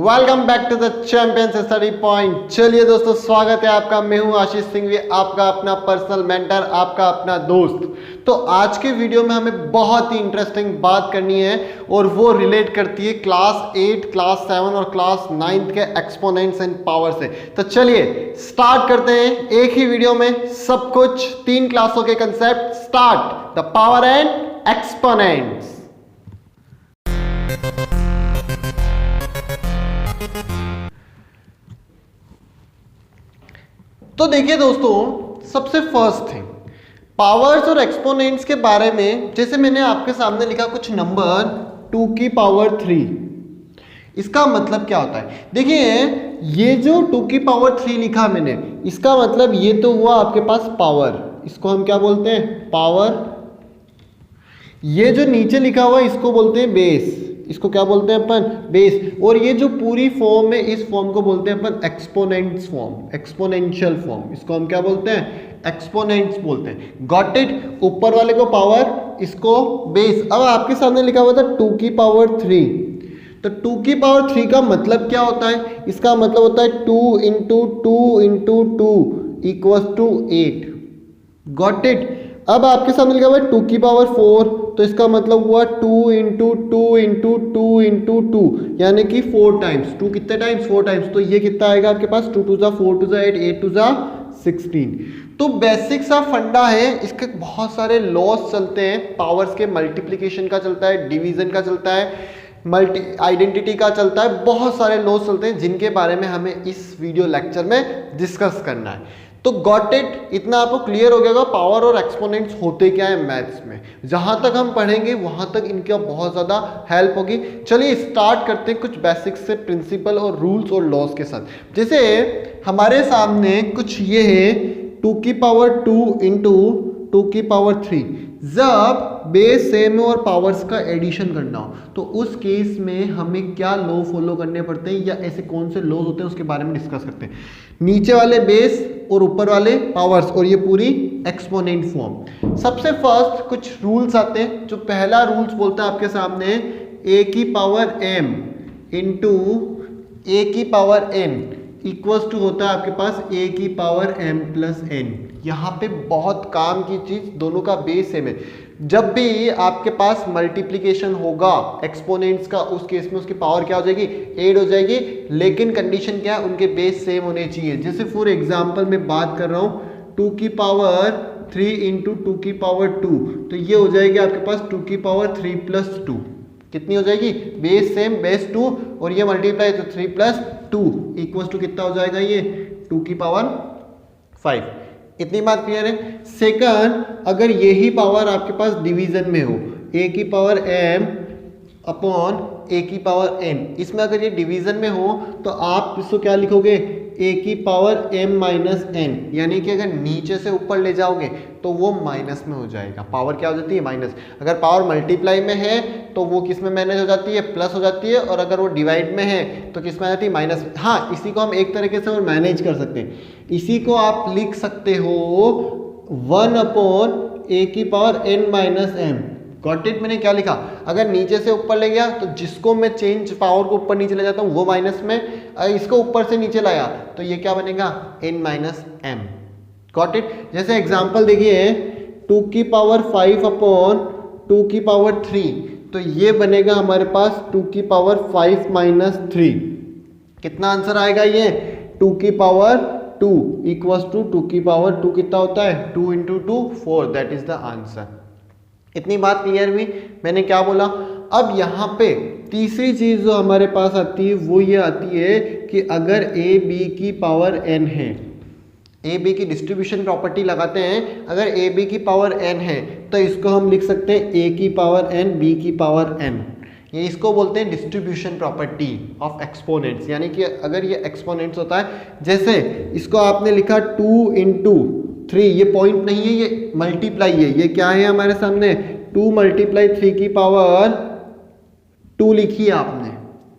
Welcome back to the champions study point. चलिए दोस्तों, स्वागत है आपका। मैं हूं आशीष सिंघवी, आपका अपना पर्सनल मेंटर, आपका अपना दोस्त। तो आज के वीडियो में हमें बहुत ही इंटरेस्टिंग बात करनी है और वो रिलेट करती है क्लास 8, क्लास 7 और क्लास 9 के एक्सपोनेंट्स एंड पावर से। तो चलिए स्टार्ट करते हैं एक ही वीडियो में सब कुछ, 3 क्लासों के concept. Start the power and exponents. तो देखिए दोस्तों, सबसे फर्स्ट थिंग पावर्स और एक्सपोनेंट्स के बारे में, जैसे मैंने आपके सामने लिखा कुछ नंबर 2 की पावर 3, इसका मतलब क्या होता है? देखिए ये जो 2 की पावर 3 लिखा मैंने, इसका मतलब ये तो हुआ आपके पास पावर, इसको हम क्या बोलते हैं? पावर। ये जो नीचे लिखा हुआ इसको बोलते हैं बेस, इसको क्या बोलते हैं अपन? बेस। और ये जो पूरी फॉर्म है, इस फॉर्म को बोलते हैं अपन एक्सपोनेंट्स फॉर्म, एक्सपोनेंशियल फॉर्म। इसको हम क्या बोलते हैं? एक्सपोनेंट्स बोलते हैं। Got it? ऊपर वाले को पावर, इसको बेस। अब आपके सामने लिखा हुआ था 2 की पावर 3, तो 2 की पावर 3 का मतलब क्या होता है? इसका मतलब होता है 2 into 2 into 2 equals to 8। Got it? अब आपके सामने लिखा हुआ है 2 की पावर 4, तो इसका मतलब हुआ 2 इंटू 2 इंटू 2 इंटू 2, यानी कि 4 टाइम्स। 2 कितने टाइम्स? 4 टाइम्स। तो ये कितना आएगा आपके पास? 2 टू 4 टू 8, 8 टू 16। तो बेसिक सा फंडा है, इसके बहुत सारे लॉस चलते हैं। पावर्स के मल्टीप्लीकेशन का चलता है, डिवीजन का चलता है, मल्टी आइडेंटिटी का चलता है, बहुत सारे लॉस चलते हैं जिनके बारे में हमें इस वीडियो लेक्चर में डिस्कस करना है। तो गॉट इट? इतना आपको क्लियर हो गया पावर और एक्सपोनेंट्स होते क्या है मैथ्स में। जहां तक हम पढ़ेंगे वहां तक इनका बहुत ज्यादा हेल्प होगी। चलिए स्टार्ट करते हैं कुछ बेसिक्स से, प्रिंसिपल और रूल्स और लॉस के साथ। जैसे हमारे सामने कुछ ये है 2 की पावर 2 इंटू 2 की पावर 3। जब बेस सेम है और पावर्स का एडिशन करना हो तो उस केस में हमें क्या लॉ फॉलो करने पड़ते हैं, या ऐसे कौन से लॉज होते हैं उसके बारे में डिस्कस करते हैं। नीचे वाले बेस और ऊपर वाले पावर्स, और ये पूरी एक्सपोनेंट फॉर्म। सबसे फर्स्ट कुछ रूल्स आते हैं। जो पहला रूल्स बोलता है आपके सामने, a की पावर m इंटू a की पावर n इक्वल्स टू होता है आपके पास a की पावर m प्लस n। यहाँ पे बहुत काम की चीज, दोनों का बेस सेम है। जब भी आपके पास मल्टीप्लिकेशन होगा एक्सपोनेंट्स का, उस केस में उसकी पावर क्या हो जाएगी? ऐड हो जाएगी। लेकिन कंडीशन क्या है? उनके बेस सेम होने चाहिए। जैसे फॉर एग्जांपल मैं बात कर रहा हूँ 2 की पावर 3 इंटू 2 की पावर 2, तो ये हो जाएगी आपके पास 2 की पावर 3 प्लस 2। कितनी हो जाएगी? बेस सेम, बेस 2, और ये मल्टीप्लाई तो 3 प्लस 2 इक्वल्स टू कितना हो जाएगा? ये 2 की पावर 5। इतनी बात क्लियर है? सेकंड, अगर यही पावर आपके पास डिवीजन में हो, a की पावर m अपॉन a की पावर n, इसमें अगर ये डिवीजन में हो तो आप इसको क्या लिखोगे? a की पावर m माइनस n, यानी कि अगर नीचे से ऊपर ले जाओगे तो वो माइनस में हो जाएगा। पावर क्या हो जाती है? माइनस। अगर पावर मल्टीप्लाई में है तो वो किस में मैनेज हो जाती है? प्लस हो जाती है। और अगर वो डिवाइड में है तो किस में आ जाती है? माइनस। हाँ, इसी को हम एक तरीके से और मैनेज कर सकते हैं। इसी को आप लिख सकते हो 1 अपॉन a की power n minus m। Got it? मैंने क्या लिखा? अगर नीचे से ऊपर ले गया तो जिसको मैं चेंज पावर को ऊपर नीचे ले जाता हूँ वो माइनस में, इसको ऊपर से नीचे लाया तो ये क्या बनेगा? n minus m। Got it? जैसे एग्जांपल देखिए 2 की पावर 5 अपॉन 2 की पावर 3, तो ये बनेगा हमारे पास 2 की पावर 5 माइनस 3। कितना आंसर आएगा? ये 2 की पावर 2 इक्वल्स टू 2 की पावर 2 कितना होता है? 2 into 2 4, that is the answer. इतनी बात क्लियर हुई? मैंने क्या बोला? अब यहाँ पे तीसरी चीज जो हमारे पास आती है वो ये आती है कि अगर a b की पावर n है, a b की डिस्ट्रीब्यूशन प्रॉपर्टी लगाते हैं, अगर a b की पावर n है तो इसको हम लिख सकते हैं a की पावर n b की पावर n। ये इसको बोलते हैं डिस्ट्रीब्यूशन प्रॉपर्टी ऑफ एक्सपोनेंट्स। यानी कि अगर ये एक्सपोनेंट्स होता है, जैसे इसको आपने लिखा 2 इंटू 3, ये पॉइंट नहीं है, ये मल्टीप्लाई है। ये क्या है हमारे सामने? 2 मल्टीप्लाई 3 की पावर 2 लिखी है आपने,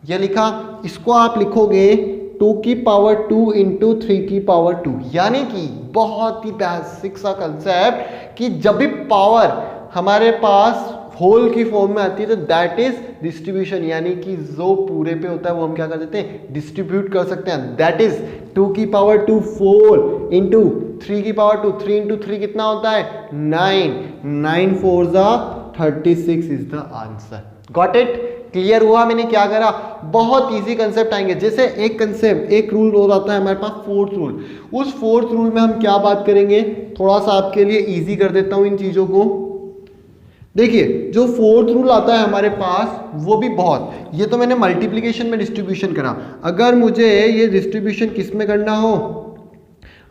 ये लिखा। इसको आप लिखोगे 2 की पावर 2 इंटू 3 की पावर 2। यानी कि बहुत ही बेसिक सा कंसेप्ट कि जब भी पावर हमारे पास होल की फॉर्म में आती है तो दैट इज डिस्ट्रीब्यूशन, यानी कि जो पूरे पे होता है वो हम क्या कर देते हैं, डिस्ट्रीब्यूट कर सकते हैं। दैट इज 2 की पावर 2 4 इंटू 3 की पावर 2, 3 इंटू 3 कितना होता है 9, 9 4 जा 36 is the answer. Got it? Clear हुआ मैंने क्या करा? बहुत इजी कंसेप्ट आएंगे। जैसे एक कंसेप्ट, एक रूल और आता है हमारे पास, फोर्थ रूल। उस फोर्थ रूल में हम क्या बात करेंगे, थोड़ा सा आपके लिए इजी कर देता हूं इन चीजों को। देखिए जो फोर्थ रूल आता है हमारे पास वो भी बहुत, ये तो मैंने मल्टीप्लिकेशन में डिस्ट्रीब्यूशन करा। अगर मुझे ये डिस्ट्रीब्यूशन किस में करना हो,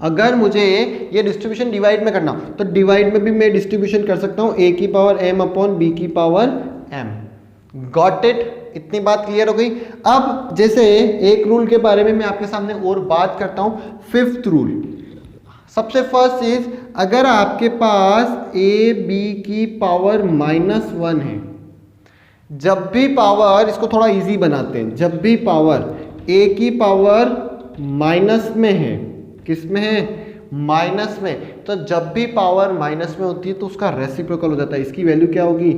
अगर मुझे ये डिस्ट्रीब्यूशन डिवाइड में करना तो डिवाइड में भी मैं डिस्ट्रीब्यूशन कर सकता हूं, a की पावर m अपॉन b की पावर m। Got it? इतनी बात क्लियर हो गई। अब जैसे एक रूल के बारे में मैं आपके सामने और बात करता हूं, फिफ्थ रूल। सबसे फर्स्ट चीज, अगर आपके पास a b की पावर -1 है, जब भी पावर, इसको थोड़ा इजी बनाते हैं, जब भी पावर a की पावर माइनस में है, किस में है, माइनस में, तो जब भी पावर माइनस में होती है तो उसका रेसिप्रोकल हो जाता है। इसकी वैल्यू क्या होगी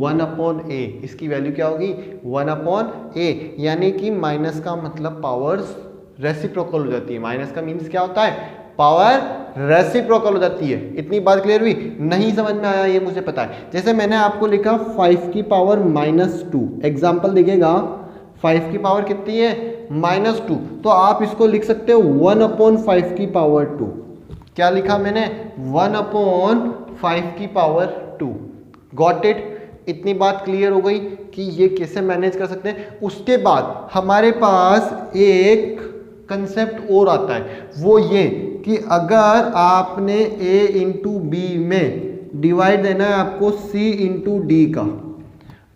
1 अपॉन a, इसकी वैल्यू क्या होगी 1 अपॉन a, यानी कि माइनस का मतलब पावर्स रेसिप्रोकल हो जाती है। माइनस का मीन्स क्या होता है, पावर रेसिप्रोकल हो जाती है। इतनी बात क्लियर हुई? नहीं समझ में आया ये मुझे पता है। जैसे मैंने आपको लिखा 5 की पावर -2, एग्जाम्पल देखिएगा 5 की पावर कितनी है -2, तो आप इसको लिख सकते हो 1 अपॉन 5 की पावर 2। क्या लिखा मैंने 1 अपॉन 5 की पावर 2। Got it? इतनी बात क्लियर हो गई कि ये कैसे मैनेज कर सकते हैं। उसके बाद हमारे पास एक कंसेप्ट और आता है, वो ये कि अगर आपने a इंटू बी में डिवाइड देना है आपको c इंटू डी का,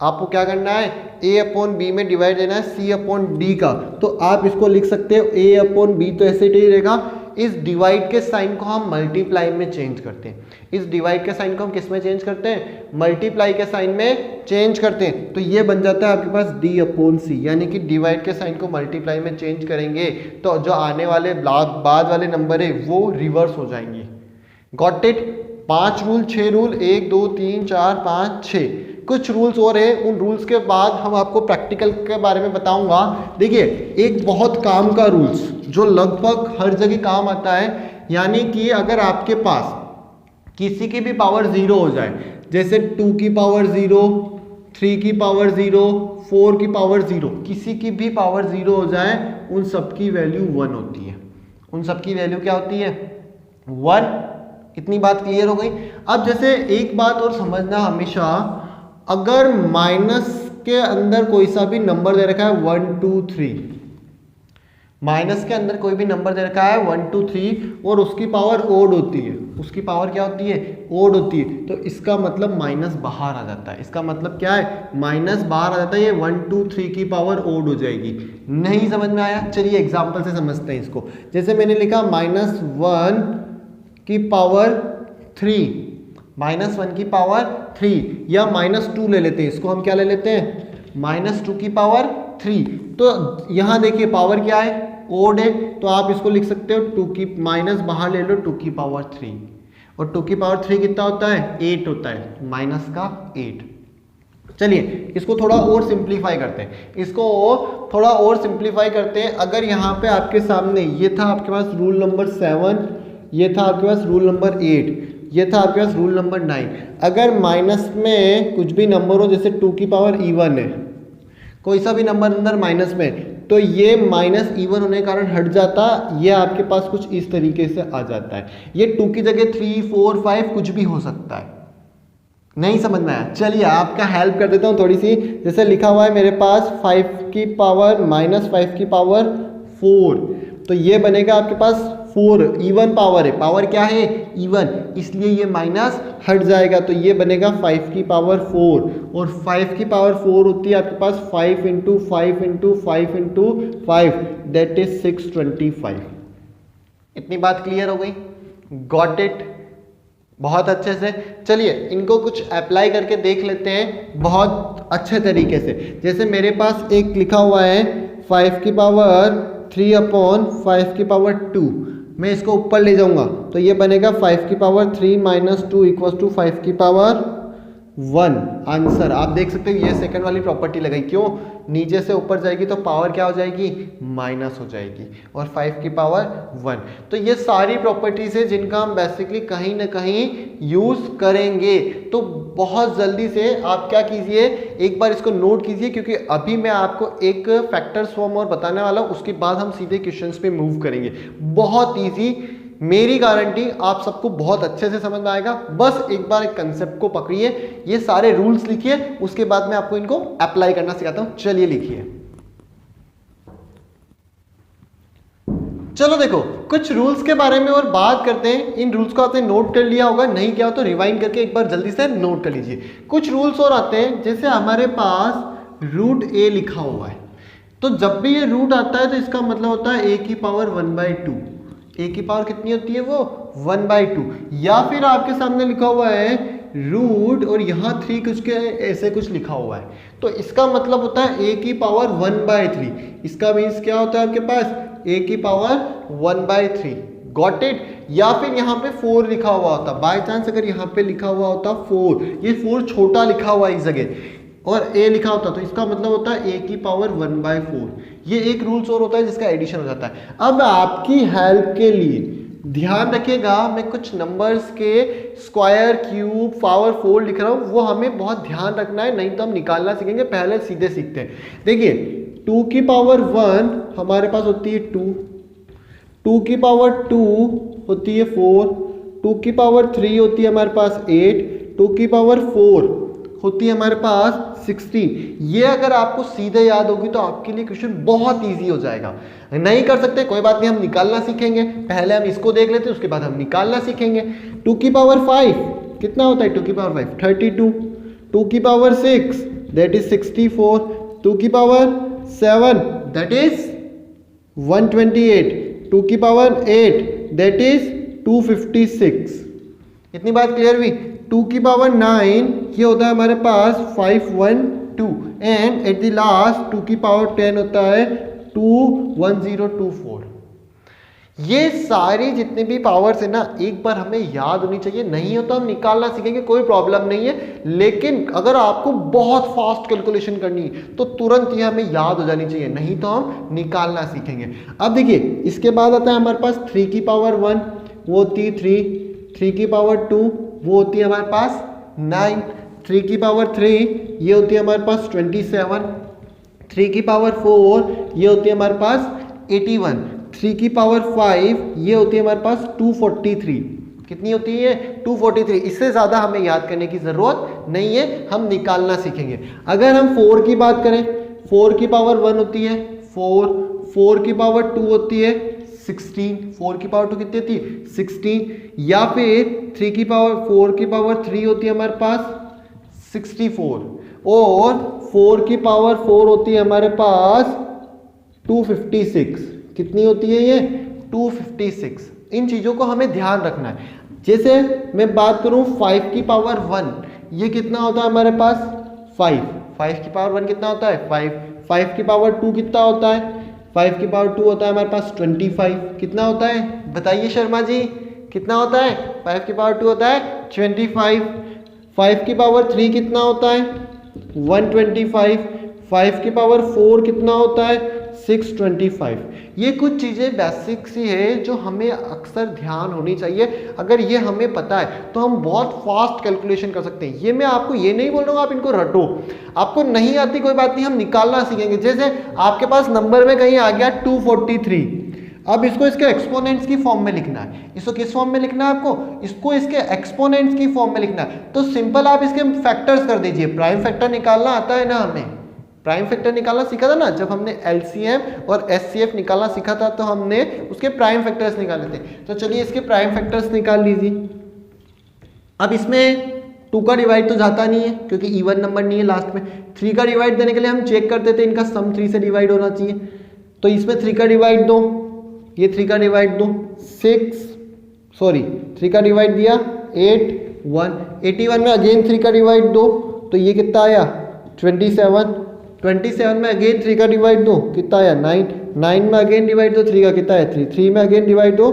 आपको क्या करना है a अपॉन बी में डिवाइड देना है c अपॉन डी का, तो आप इसको लिख सकते हो a अपॉन बी, तो ऐसे ही रहेगा। इस डिवाइड के साइन को हम मल्टीप्लाई में चेंज करते हैं। इस डिवाइड के साइन को हम किस में चेंज करते हैं, मल्टीप्लाई के साइन में चेंज करते हैं। तो ये बन जाता है आपके पास d अपॉन सी, यानी कि डिवाइड के साइन को मल्टीप्लाई में चेंज करेंगे तो जो आने वाले बाद वाले नंबर है वो रिवर्स हो जाएंगे। Got it? 5 रूल, 6 रूल, 1 2 3 4 5 6, कुछ रूल्स और है। उन रूल्स के बाद हम आपको प्रैक्टिकल के बारे में बताऊंगा। देखिए एक बहुत काम का रूल्स जो लगभग हर जगह काम आता है, यानी कि अगर आपके पास किसी की भी पावर 0 हो जाए, जैसे 2 की पावर 0, 3 की पावर 0, 4 की पावर 0, किसी की भी पावर 0 हो जाए, उन सब की वैल्यू 1 होती है। उन सब की वैल्यू क्या होती है 1। इतनी बात क्लियर हो गई। अब जैसे एक बात और समझना हमेशा, अगर माइनस के अंदर कोई सा भी नंबर दे रखा है 1 2 3, माइनस के अंदर कोई भी नंबर दे रखा है 1 2 3 और उसकी पावर ओड होती है, उसकी पावर क्या होती है ओड होती है, तो इसका मतलब माइनस बाहर आ जाता है। इसका मतलब क्या है, माइनस बाहर आ जाता है, ये 1 2 3 की पावर ओड हो जाएगी। नहीं समझ में आया? चलिए एग्जाम्पल से समझते हैं इसको। जैसे मैंने लिखा -1 की पावर 3, -1 की पावर 3, या -2 ले लेते हैं, इसको हम क्या ले लेते हैं -2 की पावर 3। तो यहाँ देखिए पावर क्या है ओड है, तो आप इसको लिख सकते हो 2 की माइनस बाहर ले लो 2 की पावर 3, और 2 की पावर 3 कितना होता है 8 होता है, माइनस का 8। चलिए इसको थोड़ा और सिंप्लीफाई करते हैं, इसको थोड़ा और सिंप्लीफाई करते हैं। अगर यहाँ पे आपके सामने ये था आपके पास रूल नंबर 7, ये था आपके पास रूल नंबर 8, ये था आपके पास रूल नंबर 9। अगर माइनस में कुछ भी नंबर हो, जैसे 2 की पावर इवन है, कोई सा भी नंबर अंदर माइनस में, तो ये माइनस इवन होने के कारण हट जाता, ये आपके पास कुछ इस तरीके से आ जाता है। ये 2 की जगह 3 4 5 कुछ भी हो सकता है। नहीं समझ में आया? चलिए आपका हेल्प कर देता हूँ थोड़ी सी। जैसे लिखा हुआ है मेरे पास 5 की पावर -5 की पावर 4, तो ये बनेगा आपके पास 4, इवन पावर है, पावर क्या है इवन, इसलिए ये माइनस हट जाएगा, तो ये बनेगा 5 की पावर 4, और 5 की पावर 4 होती है आपके पास 5 into 5 into 5 into 5, that is 625। इतनी बात क्लियर हो गई? Got it? बहुत अच्छे से। चलिए इनको कुछ अप्लाई करके देख लेते हैं बहुत अच्छे तरीके से। जैसे मेरे पास एक लिखा हुआ है 5 की पावर 3 अपॉन 5 की पावर 2, मैं इसको ऊपर ले जाऊंगा तो ये बनेगा 5 की पावर 3 माइनस 2 इक्वल्स टू 5 की पावर 1 आंसर। आप देख सकते हो ये सेकंड वाली प्रॉपर्टी लगाई, क्यों? नीचे से ऊपर जाएगी तो पावर क्या हो जाएगी? माइनस हो जाएगी, और 5 की पावर 1। तो ये सारी प्रॉपर्टीज है जिनका हम बेसिकली कहीं ना कहीं यूज करेंगे। तो बहुत जल्दी से आप क्या कीजिए, एक बार इसको नोट कीजिए, क्योंकि अभी मैं आपको एक फैक्टर्स फॉर्म और बताने वाला हूं, उसके बाद हम सीधे क्वेश्चंस पे मूव करेंगे। बहुत ईजी, मेरी गारंटी आप सबको बहुत अच्छे से समझ में आएगा। बस एक बार एक कंसेप्ट को पकड़िए, ये सारे रूल्स लिखिए, उसके बाद मैं आपको इनको अप्लाई करना सिखाता हूं। चलिए लिखिए। चलो देखो, कुछ रूल्स के बारे में और बात करते हैं। इन रूल्स को आपने नोट कर लिया होगा, नहीं किया हो तो रिवाइंड करके एक बार जल्दी से नोट कर लीजिए। कुछ रूल्स और आते हैं, जैसे हमारे पास रूट ए लिखा हुआ है, तो जब भी ये रूट आता है तो इसका मतलब होता है ए की पावर 1/2। ए की पावर कितनी होती है? वो 1/2। या फिर आपके सामने लिखा हुआ है रूट और यहाँ 3 कुछ के ऐसे कुछ लिखा हुआ है, तो इसका मतलब होता है ए की पावर 1/3। इसका मीन्स क्या होता है आपके पास? ए की पावर 1/3। Got it? या फिर यहाँ पे 4 लिखा हुआ होता, बाय चांस अगर यहाँ पे लिखा हुआ होता 4, ये 4 छोटा लिखा हुआ है इस जगह, और ए लिखा होता, तो इसका मतलब होता है ए की पावर 1/4। ये एक रूल्स और होता है जिसका एडिशन हो जाता है। अब आपकी हेल्प के लिए ध्यान रखिएगा, मैं कुछ नंबर्स के स्क्वायर, क्यूब, पावर 4 लिख रहा हूँ, वो हमें बहुत ध्यान रखना है, नहीं तो हम निकालना सीखेंगे। पहले सीधे सीखते हैं। देखिए 2 की पावर 1 हमारे पास होती है 2, 2 की पावर 2 होती है 4, 2 की पावर 3 होती है हमारे पास 8, 2 की पावर 4 होती है हमारे पास 16। ये अगर आपको सीधे याद होगी तो आपके लिए क्वेश्चन बहुत इजी हो जाएगा। नहीं कर सकते कोई बात नहीं, हम निकालना सीखेंगे। पहले हम इसको देख लेते हैं, उसके बाद हम निकालना सीखेंगे। 2 की पावर 5 कितना होता है? 2 की पावर 5 32, 2 की पावर 6 दैट इज 64, 2 की पावर 7 दैट इज 128, 2 की पावर 8 दैट इज 256। इतनी बात क्लियर हुई? 2 की पावर 9 ये होता है हमारे पास 512, एंड एट द लास्ट 2 की पावर 10 होता है 21024। ये सारी जितने भी पावर्स है ना, एक बार हमें याद होनी चाहिए। नहीं हो तो हम निकालना सीखेंगे, कोई प्रॉब्लम नहीं है। लेकिन अगर आपको बहुत फास्ट कैलकुलेशन करनी है तो तुरंत ये हमें याद हो जानी चाहिए, नहीं तो हम निकालना सीखेंगे। अब देखिए इसके बाद आता है हमारे पास 3 की पावर 1 वो होती है 3, 3 की पावर 2 वो होती है हमारे पास 9, 3 की पावर 3 ये होती है हमारे पास 27, 3 की पावर 4 ये होती है हमारे पास 81, 3 की पावर 5 ये होती है हमारे पास 243। कितनी होती है? 243। इससे ज़्यादा हमें याद करने की ज़रूरत नहीं है, हम निकालना सीखेंगे। अगर हम 4 की बात करें, 4 की पावर 1 होती है 4, 4 की पावर 2 होती है 16, 4 की पावर 2 कितनी होती है? 16। या फिर 3 की पावर 4 की पावर 3 होती है हमारे पास 64, और 4 की पावर 4 होती है हमारे पास 256। कितनी होती है ये? 256। इन चीज़ों को हमें ध्यान रखना है। जैसे मैं बात करूं 5 की पावर 1 ये कितना होता है हमारे पास? 5, 5 की पावर 1 कितना होता है? 5, 5 की पावर 2 कितना होता है? 5 की पावर 2 होता है हमारे पास 25। कितना होता है बताइए शर्मा जी, कितना होता है? 5 की पावर 2 होता है 25। 5 की पावर 3 कितना होता है? 125। 5 की पावर 4 कितना होता है? 625। ये कुछ चीज़ें बेसिक सी है जो हमें अक्सर ध्यान होनी चाहिए। अगर ये हमें पता है तो हम बहुत फास्ट कैलकुलेशन कर सकते हैं। ये मैं आपको ये नहीं बोल रहा हूँ आप इनको रटो, आपको नहीं आती कोई बात नहीं, हम निकालना सीखेंगे। जैसे आपके पास नंबर में कहीं आ गया 243, अब इसको इसके एक्सपोनेंट्स की फॉर्म में लिखना है। इसको किस फॉर्म में लिखना है आपको? इसको इसके एक्सपोनेंट्स की फॉर्म में लिखना है। तो सिंपल आप इसके फैक्टर्स कर दीजिए। प्राइम फैक्टर निकालना आता है ना हमें? प्राइम फैक्टर निकालना सीखा था ना जब हमने एलसीएम और एचसीएफ निकालना सीखा था, तो हमने उसके प्राइम फैक्टर्स निकाले थे। तो चलिए इसके प्राइम फैक्टर्स निकाल लीजिए। अब इसमें 2 का डिवाइड तो जाता नहीं है क्योंकि इवन नंबर नहीं है लास्ट में। 3 का डिवाइड देने के लिए हम चेक करते थे इनका सम 3 से डिवाइड होना चाहिए, तो इसमें 3 का डिवाइड दो, ये 3 का डिवाइड दो 3 का डिवाइड दिया 8, 1, 81 में अगेन 3 का डिवाइड दो, तो ये कितना आया 27, 27 में अगेन 3 का डिवाइड दो, कितना आया 9, 9 में अगेन डिवाइड दो 3 का, कितना है 3, 3 में अगेन डिवाइड दो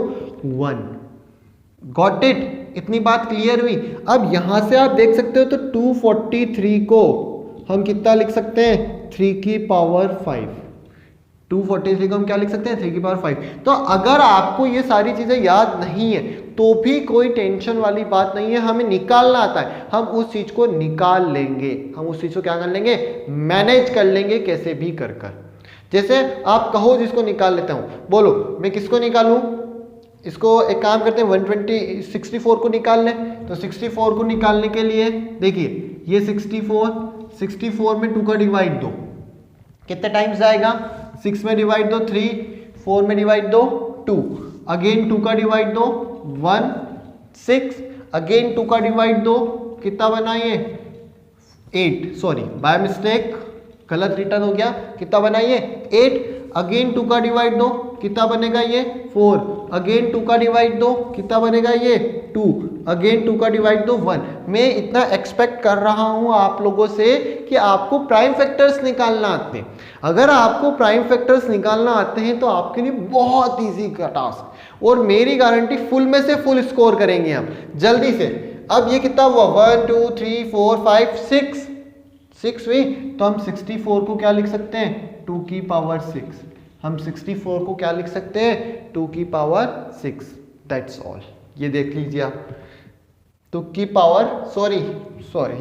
1। गॉट इट, इतनी बात क्लियर हुई। अब यहां से आप देख सकते हो तो 243 को हम कितना लिख सकते हैं, 3 की पावर 5। 243 को हम क्या लिख सकते हैं, 3 की पावर 5। तो अगर आपको ये सारी चीजें याद नहीं है तो भी कोई टेंशन वाली बात नहीं है, हमें निकालना आता है, हम उस चीज को निकाल लेंगे, हम उस चीज को क्या कर लेंगे, मैनेज कर लेंगे कैसे भी कर कर। जैसे आप कहो जिसको निकाल लेता हूं, बोलो मैं किसको निकालूं, इसको एक काम करते हैं 64 को निकाल लें। तो 64 को निकालने के लिए देखिए ये 64 में 2 का डिवाइड दो, कितने टाइम्स जाएगा, 6 में डिवाइड दो 3, 4 में डिवाइड दो 2, अगेन 2 का डिवाइड दो 1, 6, अगेन 2 का डिवाइड दो, कितना बना ये 8, सॉरी बाय मिस्टेक गलत रिटर्न हो गया, कितना बना ये 8, अगेन 2 का डिवाइड दो, कितना बनेगा ये 4, अगेन 2 का डिवाइड दो, कितना बनेगा ये 2, अगेन 2 का डिवाइड दो 1। मैं इतना एक्सपेक्ट कर रहा हूं आप लोगों से कि आपको प्राइम फैक्टर्स निकालना आते हैं। अगर आपको प्राइम फैक्टर्स निकालना आते हैं तो आपके लिए बहुत इजी का टास्क, और मेरी गारंटी फुल में से फुल स्कोर करेंगे हम जल्दी से। अब ये कितना हुआ 1 2 3 4 5 6 हुई, तो हम 64 को क्या लिख सकते हैं, 2 की पावर 6। हम 64 को क्या लिख सकते हैं, 2 की पावर 6, दैट्स ऑल। ये देख लीजिए आप, 2 की पावर सॉरी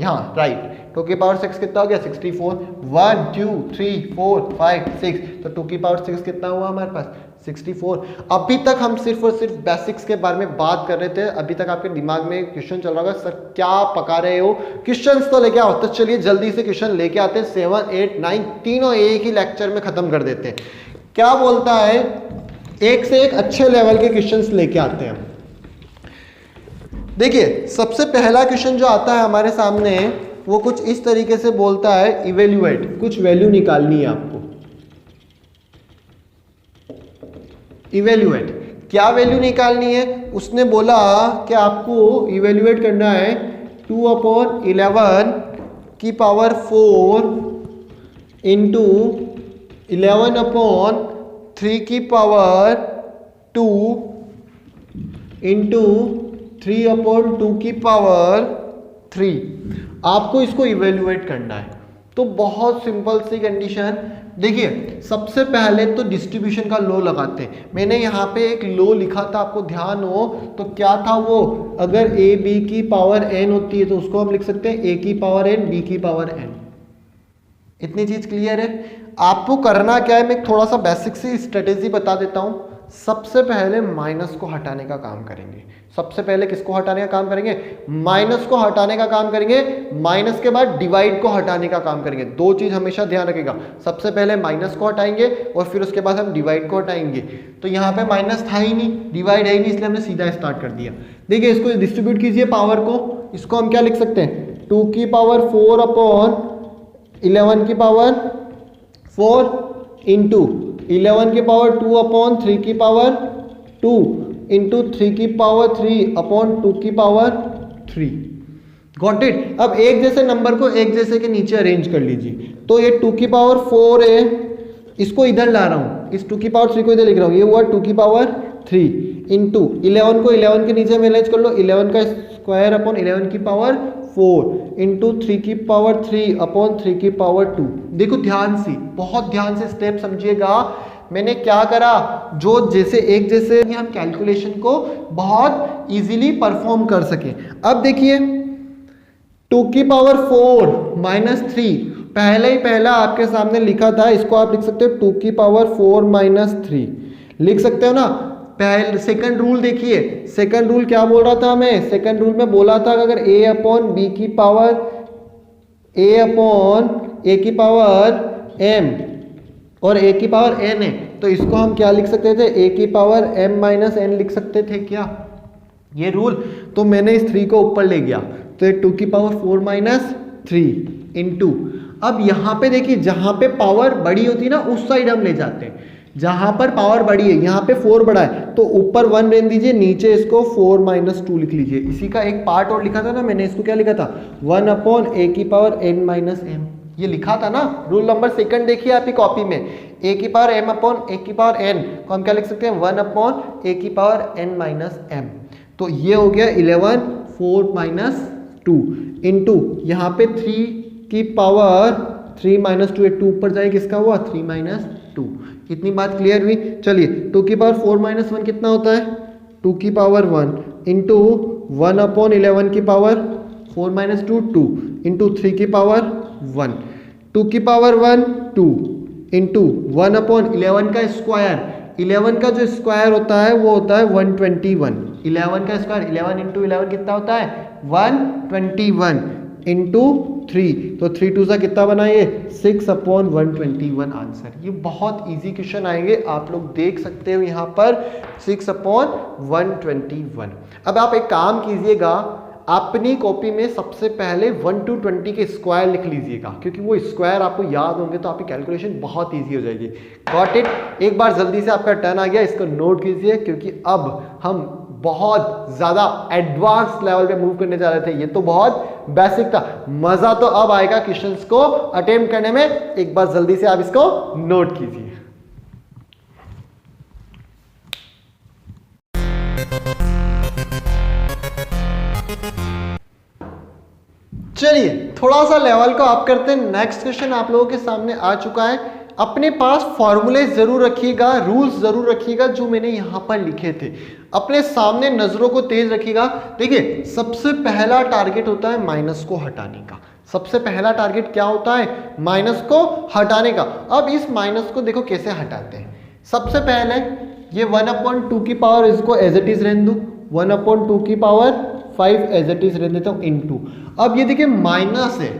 हाँ राइट, 2 की पावर 6 कितना हो गया 64, 1 2 3 4 5 6, तो 2 की पावर 6 कितना हुआ हमारे पास 64। अभी तक हम सिर्फ और सिर्फ बेसिक्स के बारे में बात कर रहे थे, अभी तक आपके दिमाग में क्वेश्चन चल रहा होगा सर क्या पका रहे हो, क्वेश्चंस तो लेके आओ। तो चलिए जल्दी से क्वेश्चन लेके आते हैं, 7 8 9 तीनों एक ही लेक्चर में खत्म कर देते हैं। क्या बोलता है, एक से एक अच्छे लेवल के क्वेश्चंस लेके आते हैं। देखिए सबसे पहला क्वेश्चन जो आता है हमारे सामने वो कुछ इस तरीके से बोलता है, इवेल्युएट, कुछ वैल्यू निकालनी है आपको। इवेल्युएट, क्या वैल्यू निकालनी है, उसने बोला कि आपको इवेल्युएट करना है 2/11 की पावर 4 इंटू 11/3 की पावर 2 इंटू 3/2 की पावर 3। आपको इसको इवेल्युएट करना है। तो बहुत सिंपल सी कंडीशन, देखिए सबसे पहले तो डिस्ट्रीब्यूशन का लॉ लगाते हैं। मैंने यहाँ पे एक लॉ लिखा था, आपको ध्यान हो तो क्या था वो, अगर ए बी की पावर n होती है तो उसको हम लिख सकते हैं a की पावर n b की पावर n। इतनी चीज क्लियर है। आपको करना क्या है, मैं थोड़ा सा बेसिक सी स्ट्रेटेजी बता देता हूँ। सबसे पहले माइनस को हटाने का काम करेंगे। सबसे पहले किसको हटाने का काम करेंगे, माइनस को हटाने का काम करेंगे। माइनस के बाद डिवाइड को हटाने का काम करेंगे। दो चीज हमेशा ध्यान रखिएगा, सबसे पहले माइनस को हटाएंगे और फिर उसके बाद हम डिवाइड को हटाएंगे। तो यहाँ पे माइनस था ही नहीं, डिवाइड है ही नहीं, इसलिए हमने सीधा स्टार्ट कर दिया। देखिए इसको डिस्ट्रीब्यूट कीजिए पावर को, इसको हम क्या लिख सकते हैं, 2 की पावर 4/11 की पावर 4 इंटू 11 की पावर 2/3 की पावर 2 इंटू 3 की पावर 3/2 की पावर 3। Got it. अब एक जैसे नंबर को एक जैसे के नीचे अरेंज कर लीजिए। तो ये 2 की पावर 4 है, इसको इधर ला रहा हूं, इस 2 की पावर 3 को इधर लिख रहा हूं, ये हुआ 2 की पावर 3 इंटू 11 को 11 के नीचे मैनेज कर लो, 11 का स्क्वायर अपॉन 11 की पावर 4 इंटू 3 की पावर 3/3 की पावर 2। देखो ध्यान से, बहुत ध्यान से स्टेप समझिएगा। मैंने क्या करा, जो जैसे एक जैसे हम कैलकुलेशन को बहुत इजीली परफॉर्म कर सके। अब देखिए 2 की पावर 4 माइनस 3 पहले ही पहला आपके सामने लिखा था, इसको आप लिख सकते हो 2 की पावर 4 माइनस 3 लिख सकते हो ना। पहले सेकंड रूल देखिए, सेकंड रूल क्या बोल रहा था हमें, सेकंड रूल में बोला था कि अगर a अपॉन b की पावर a अपॉन a की पावर m और a की पावर n है तो इसको हम क्या लिख सकते थे, a की पावर m माइनस n लिख सकते थे क्या, ये रूल। तो मैंने इस 3 को ऊपर ले गया तो ये 2 की पावर 4 माइनस 3 इंटू, अब यहाँ पे देखिए जहां पे पावर बड़ी होती है ना उस साइड हम ले जाते हैं, जहां पर पावर बड़ी है, यहाँ पे 4 बड़ा है तो ऊपर 1 रहने दीजिए, नीचे इसको 4 माइनस 2 लिख लीजिए। इसी का एक पार्ट और लिखा था ना मैंने, इसको क्या लिखा था 1/a की पावर n माइनस m, ये लिखा था ना। रूल नंबर सेकंड देखिए आपकी कॉपी में, a की पावर m अपॉन a की पावर n को हम क्या लिख सकते हैं 1/a की पावर n माइनस m। तो ये हो गया 11 4 माइनस 2 इंटू यहाँ पे 3 की पावर 3 माइनस 2 2 ऊपर जाए किसका हुआ 3 माइनस 2। इतनी बात क्लियर हुई। चलिए 2 की पावर 4 माइनस 1 कितना होता है 2 की पावर 1 इंटू 1 अपॉन 11 की पावर 4 माइनस 2 2 इंटू 3 की पावर 1 2 की पावर 1 2 इंटू 1 अपॉन 11 का स्क्वायर 11 का जो स्क्वायर होता है वो होता है 121 11 का स्क्वायर 11 इंटू 11 कितना होता है 121 इंटू 3 तो 3 2 सा कितना बनाइए 6 अपॉन 121 आंसर। ये बहुत इजी क्वेश्चन आएंगे आप लोग देख सकते हो यहाँ पर 6 अपॉन 121। अब आप एक काम कीजिएगा अपनी कॉपी में सबसे पहले 1 to 20 के स्क्वायर लिख लीजिएगा क्योंकि वो स्क्वायर आपको याद होंगे तो आपकी कैलकुलेशन बहुत इजी हो जाएगी। Got it. एक बार जल्दी से आपका टर्न आ गया इसको नोट कीजिए क्योंकि अब हम बहुत ज़्यादा एडवांस लेवल पे मूव करने जा रहे थे। ये तो बहुत बेसिक था, मज़ा तो अब आएगा क्वेश्चंस को अटेम्प्ट करने में। एक बार जल्दी से आप इसको नोट कीजिए। चलिए थोड़ा सा लेवल को आप करते हैं। नेक्स्ट क्वेश्चन आप लोगों के सामने आ चुका है। अपने पास फॉर्मूले जरूर रखिएगा, रूल्स जरूर रखिएगा जो मैंने यहां पर लिखे थे। अपने सामने नजरों को तेज रखिएगा। देखिए सबसे पहला टारगेट होता है माइनस को हटाने का। सबसे पहला टारगेट क्या होता है माइनस को हटाने का। अब इस माइनस को देखो कैसे हटाते हैं। सबसे पहले ये 1/2 की पावर इसको एज इट इज रहने दो 1/2 की पावर 5 एज इट इज रहने देता हूं इनटू। अब ये देखिए माइनस है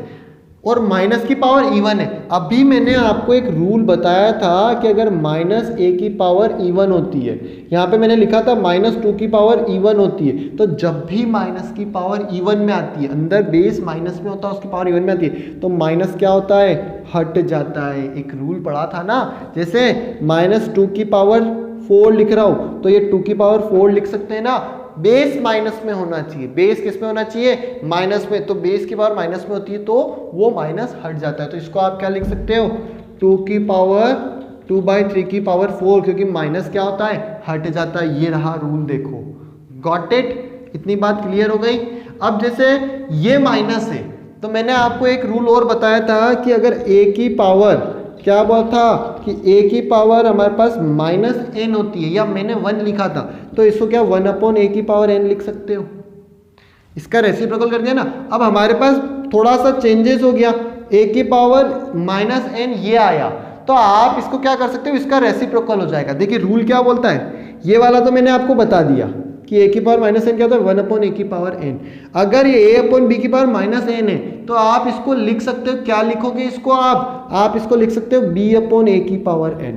और माइनस की पावर इवन है। अभी मैंने आपको एक रूल बताया था कि अगर माइनस ए की पावर इवन होती है, यहाँ पे मैंने लिखा था -2 की पावर इवन होती है, तो जब भी माइनस की पावर इवन में आती है, अंदर बेस माइनस में होता है उसकी पावर इवन में आती है, तो माइनस क्या होता है हट जाता है। एक रूल पढ़ा था ना, जैसे -2 की पावर 4 लिख रहा हूँ तो ये 2 की पावर 4 लिख सकते हैं ना। बेस माइनस में होना चाहिए। बेस किस में होना चाहिए माइनस में, तो बेस की पावर माइनस में होती है तो वो माइनस हट जाता है। तो इसको आप क्या लिख सकते हो 2 की पावर 2/3 की पावर 4, क्योंकि माइनस क्या होता है हट जाता है। ये रहा रूल, देखो गॉट इट। इतनी बात क्लियर हो गई। अब जैसे ये माइनस है तो मैंने आपको एक रूल और बताया था कि अगर a की पावर क्या बोला था कि a की पावर हमारे पास -n होती है, या मैंने 1 लिखा था तो इसको क्या 1/a की पावर n लिख सकते हो। इसका रेसिप्रोकल कर दिया ना। अब हमारे पास थोड़ा सा चेंजेस हो गया, a की पावर -n ये आया, तो आप इसको क्या कर सकते हो इसका रेसिप्रोकल हो जाएगा। देखिए रूल क्या बोलता है, ये वाला तो मैंने आपको बता दिया कि a की पावर -n क्या होता है 1/a की पावर n। अगर ये a/b की पावर -n है तो आप इसको लिख सकते हो, क्या लिखोगे इसको आप इसको लिख सकते हो b/a की पावर n।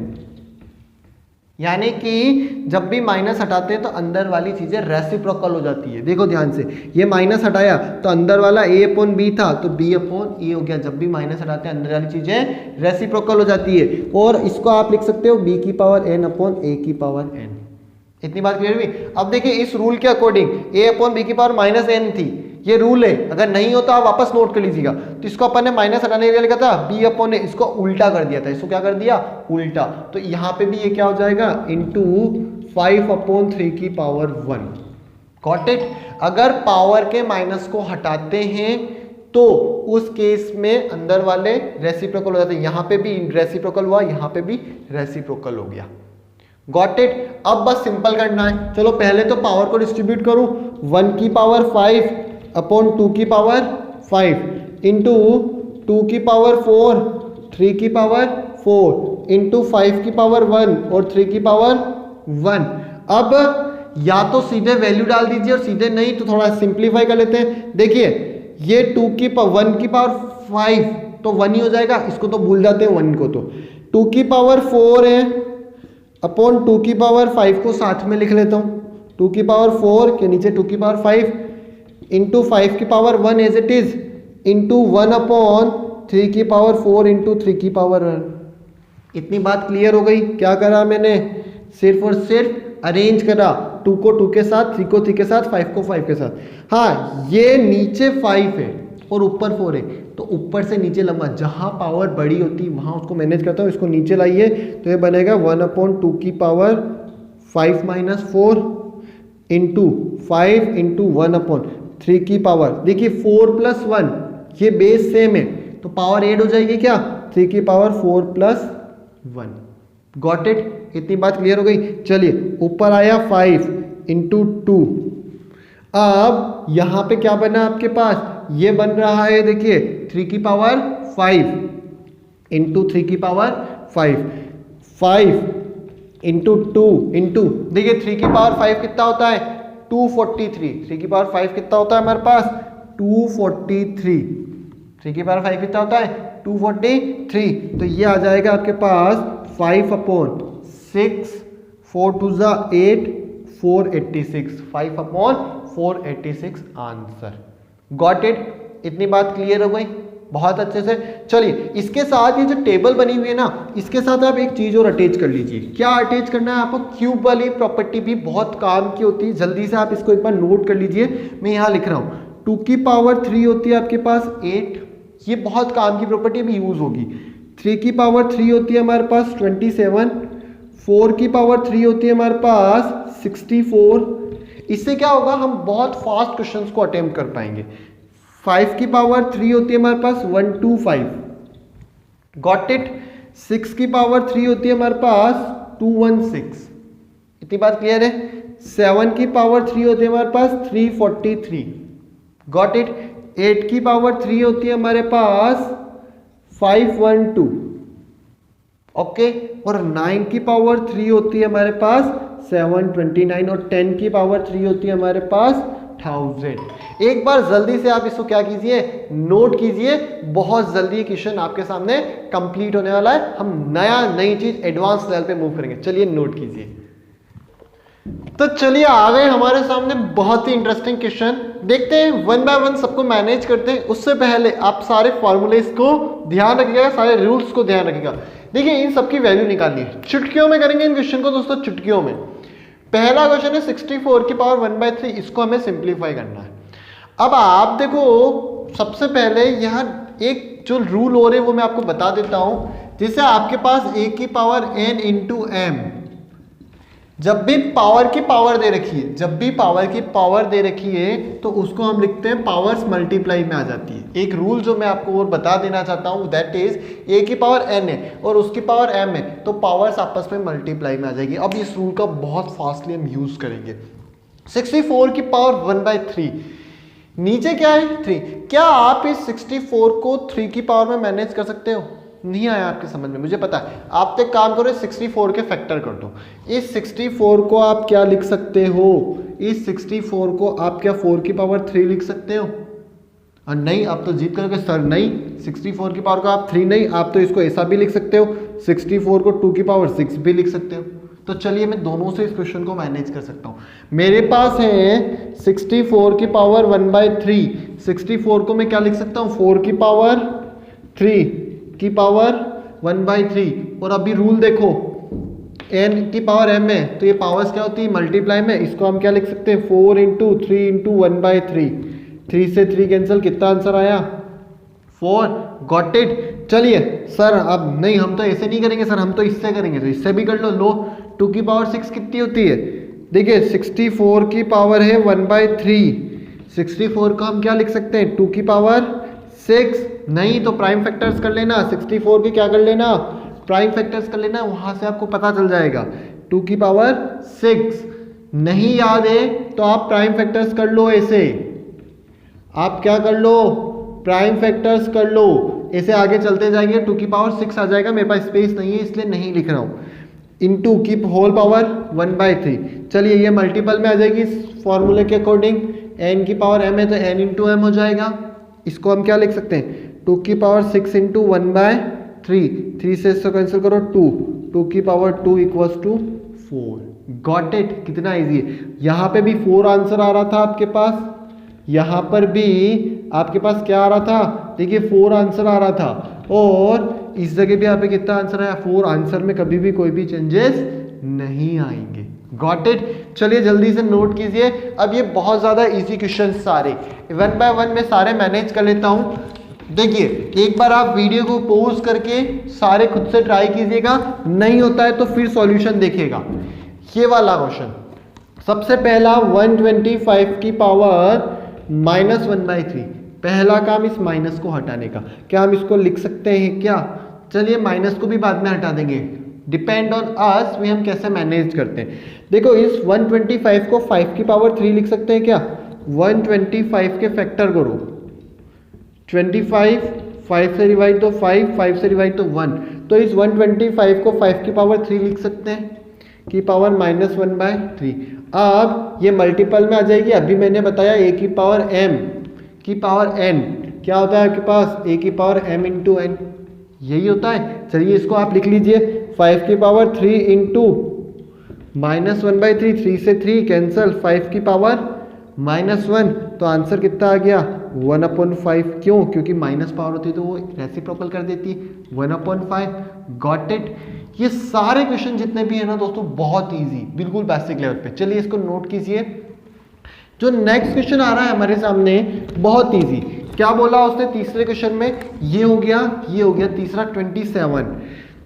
यानी कि जब भी माइनस हटाते हैं तो अंदर वाली चीजें रेसिप्रोकल हो जाती है। देखो ध्यान से, ये माइनस हटाया तो अंदर वाला a/b था तो b/a हो गया। जब भी माइनस हटाते हैं अंदर वाली चीजें रेसिप्रोकल हो जाती है। और इसको आप लिख सकते हो b की पावर n/a की पावर n। इतनी बात क्लियर हुई। अब देखिए इस रूल के अकॉर्डिंग a/b की पावर -n थी, ये रूल है, अगर नहीं हो तो आप वापस नोट कर लीजिएगा। तो इसको अपन ने माइनस हटाने के लिए लिखा था b/a, इसको उल्टा कर दिया था। इसको क्या कर दिया उल्टा, तो यहाँ पे भी ये क्या हो जाएगा इनटू 5/3 की पावर 1। Got it. अगर पावर के माइनस को हटाते हैं तो उस केस में अंदर वाले रेसिप्रोकल हो जाते हैं। यहाँ पे भी रेसिप्रोकल हुआ, यहाँ पे भी रेसिप्रोकल हो गया। Got it. अब बस सिंपल करना है। चलो पहले तो पावर को डिस्ट्रीब्यूट करूं, 1 की पावर 5/2 की पावर 5 इंटू 2 की पावर 4 3 की पावर 4 इंटू 5 की पावर 1 और 3 की पावर 1। अब या तो सीधे वैल्यू डाल दीजिए और सीधे नहीं तो थोड़ा सिंप्लीफाई कर लेते हैं। देखिए ये 1 की पावर 5 तो 1 ही हो जाएगा, इसको तो भूल जाते हैं 1 को। तो 2 की पावर 4 है अपॉन 2 की पावर 5 को साथ में लिख लेता हूँ। 2 की पावर 4 के नीचे 2 की पावर 5 इंटू 5 की power 1 as it is into 1/3 की पावर 4 इंटू 3 की पावर 1। इतनी बात क्लियर हो गई। क्या करा मैंने, सिर्फ और सिर्फ अरेंज करा, 2 को 2 के साथ, 3 को 3 के साथ, 5 को 5 के साथ। हाँ ये नीचे 5 है और ऊपर 4 है, तो ऊपर से नीचे लंबा, जहां पावर बड़ी होती वहां उसको मैनेज करता हूँ। इसको नीचे लाइए तो ये बनेगा 1/2 की पावर 5 - 4 इंटू 5 इंटू 1/3 की पावर, देखिए 4 प्लस 1 ये बेस सेम है तो पावर ऐड हो जाएगी क्या, 3 की पावर 4 प्लस 1। गॉट इट, इतनी बात क्लियर हो गई। चलिए ऊपर आया 5 इंटू 2। अब यहां पे क्या बना आपके पास, ये बन रहा है देखिए 3 की पावर 5 इंटू 3 की पावर 5 इंटू 2 इंटू, देखिए 3 की पावर 5 कितना होता है 243, 3 की पावर 5 कितना होता है हमारे पास 243, 3 की पावर 5 कितना होता है 243, तो ये आ जाएगा आपके पास 5/6, 4 2 जा 8, 486, 5/486 आंसर। गॉट इट, इतनी बात क्लियर हो गई बहुत अच्छे से। चलिए इसके साथ ये जो टेबल बनी हुई है ना, इसके साथ आप एक चीज और अटैच कर लीजिए। क्या अटैच करना है आपको, क्यूब वाली प्रॉपर्टी भी बहुत काम की होती है, जल्दी से आप इसको एक बार नोट कर लीजिए। मैं यहाँ लिख रहा हूँ 2 की पावर 3 होती है आपके पास 8, ये बहुत काम की प्रॉपर्टी भी यूज होगी। 3 की पावर 3 होती है हमारे पास 27, 4 की पावर 3 होती है हमारे पास 64। इससे क्या होगा, हम बहुत फास्ट क्वेश्चंस को अटेम्प्ट कर पाएंगे। 5 की पावर 3 होती है हमारे पास 125, गॉट इट। 6 की पावर 3 होती है हमारे पास 216, इतनी बात क्लियर है। 7 की पावर 3 होती है हमारे पास 343, गॉट इट। 8 की पावर 3 होती है हमारे पास 512, ओके। और 9 की पावर 3 होती है हमारे पास 729 और 10 की पावर 3 होती है हमारे पास 1000। एक बार जल्दी से आप इसको क्या कीजिए, नोट कीजिए, बहुत जल्दी क्वेश्चन आपके सामने कंप्लीट होने वाला है। हम नई चीज एडवांस लेवल पे मूव करेंगे। चलिए नोट कीजिए। तो चलिए आ गए हमारे सामने बहुत ही इंटरेस्टिंग क्वेश्चन, देखते हैं वन बाय वन सबको मैनेज करते हैं। उससे पहले आप सारे फॉर्मूलेस को ध्यान रखिएगा, सारे रूल्स को ध्यान रखिएगा। देखिए इन सबकी वैल्यू निकालनी है, चुटकियों में करेंगे इन क्वेश्चन को दोस्तों, चुटकियों में। पहला क्वेश्चन है 64 की पावर 1/3, इसको हमें सिंप्लीफाई करना है। अब आप देखो सबसे पहले यहाँ एक जो रूल हो रहे वो मैं आपको बता देता हूं। जैसे आपके पास a की पावर n इंटू एम, जब भी पावर की पावर दे रखी है, जब भी पावर की पावर दे रखी है तो उसको हम लिखते हैं पावर्स मल्टीप्लाई में आ जाती है। एक रूल जो मैं आपको और बता देना चाहता हूं दैट इज a की पावर n है और उसकी पावर m है तो पावर्स आपस में मल्टीप्लाई में आ जाएगी। अब इस रूल का बहुत फास्टली हम यूज करेंगे। 64 की पावर 1/3, नीचे क्या है 3, क्या आप इस 64 को 3 की पावर में मैनेज कर सकते हो? नहीं आया आपके समझ में, मुझे पता है। आप एक काम करो 64 के फैक्टर कर दो। इस 64 को आप क्या लिख सकते हो, इस 64 को आप क्या 4 की पावर 3 लिख सकते हो? और नहीं, आप तो जीत करोगे सर, नहीं 64 की पावर को आप 3 नहीं, आप तो इसको ऐसा भी लिख सकते हो, 64 को 2 की पावर 6 भी लिख सकते हो। तो चलिए मैं दोनों से इस क्वेश्चन को मैनेज कर सकता हूँ। मेरे पास है 64 की पावर 1/3, 64 को मैं क्या लिख सकता हूँ 4 की पावर 3 की पावर 1/3। और अभी रूल देखो n की पावर m है तो ये पावर्स क्या होती है मल्टीप्लाई में, इसको हम क्या लिख सकते हैं 4 इंटू 3 इंटू 1/3, 3 से 3 कैंसिल, कितना आंसर आया 4, गॉट इट। चलिए सर अब नहीं, हम तो ऐसे नहीं करेंगे सर, हम तो इससे करेंगे, तो इससे भी कर लो 2 की पावर 6 कितनी होती है, देखिए 64 की पावर है 1/3, 64 को हम क्या लिख सकते हैं 2 की पावर 6, नहीं तो प्राइम फैक्टर्स कर लेना, 64 के क्या कर लेना प्राइम फैक्टर्स कर लेना, वहां से आपको पता चल जाएगा 2 की पावर 6। नहीं याद है तो आप प्राइम फैक्टर्स कर लो, ऐसे आप क्या कर लो प्राइम फैक्टर्स कर लो, ऐसे आगे चलते जाएंगे 2 की पावर 6 आ जाएगा। मेरे पास स्पेस नहीं है इसलिए नहीं लिख रहा हूँ, इनटू की होल पावर 1/3। चलिए ये मल्टीपल में आ जाएगी इस फॉर्मूले के अकॉर्डिंग, n की पावर m है तो n इंटू एम हो जाएगा। इसको हम क्या लिख सकते हैं 2 की पावर 6 इंटू 1/3, 3 से इसको कैंसिल करो 2 की power 2 equals to 4, got it. कितना इजी है, यहाँ पे भी 4 आंसर आ रहा था आपके पास, यहाँ पर भी आपके पास क्या आ रहा था, देखिए 4 आंसर आ रहा था, और इस जगह भी यहाँ पे कितना आंसर आया 4, आंसर में कभी भी कोई भी चेंजेस नहीं आएंगे, गॉट इट। चलिए जल्दी से नोट कीजिए। अब ये बहुत ज्यादा इजी क्वेश्चन सारे 1 बाय 1 में सारे मैनेज कर लेता हूं। देखिए एक बार आप वीडियो को पॉज करके सारे खुद से ट्राई कीजिएगा, नहीं होता है तो फिर सॉल्यूशन देखिएगा। ये वाला क्वेश्चन सबसे पहला 125 की पावर -1/3, पहला काम इस माइनस को हटाने का। क्या हम इसको लिख सकते हैं क्या? चलिए माइनस को भी बाद में हटा देंगे, डिपेंड ऑन अस भी हम कैसे मैनेज करते हैं। देखो इस 125 को 5 की पावर 3 लिख सकते हैं क्या? 125 के फैक्टर करो, 25 5 से डिवाइड तो 5 से डिवाइड तो 1, तो इस 125 को 5 की पावर 3 लिख सकते हैं की पावर -1/3। अब ये मल्टीपल में आ जाएगी। अभी मैंने बताया a की पावर m की पावर n क्या होता है आपके पास? a की पावर m इंटू n, यही होता है। चलिए इसको आप लिख लीजिए, 5 की पावर 3 इंटू -1/3, 3 से 3 कैंसल, 5 की पावर -1, तो आंसर कितना आ गया? 1/5। क्यों? क्योंकि माइनस पावर होती है तो वो रेसिप्रोकल कर देती है, 1/5। Got it. ये सारे क्वेश्चन जितने भी है ना दोस्तों बहुत इजी, बिल्कुल बेसिक लेवल पे। चलिए इसको नोट कीजिए। जो नेक्स्ट क्वेश्चन आ रहा है हमारे सामने बहुत इजी। क्या बोला उसने तीसरे क्वेश्चन में? ये हो गया तीसरा 27।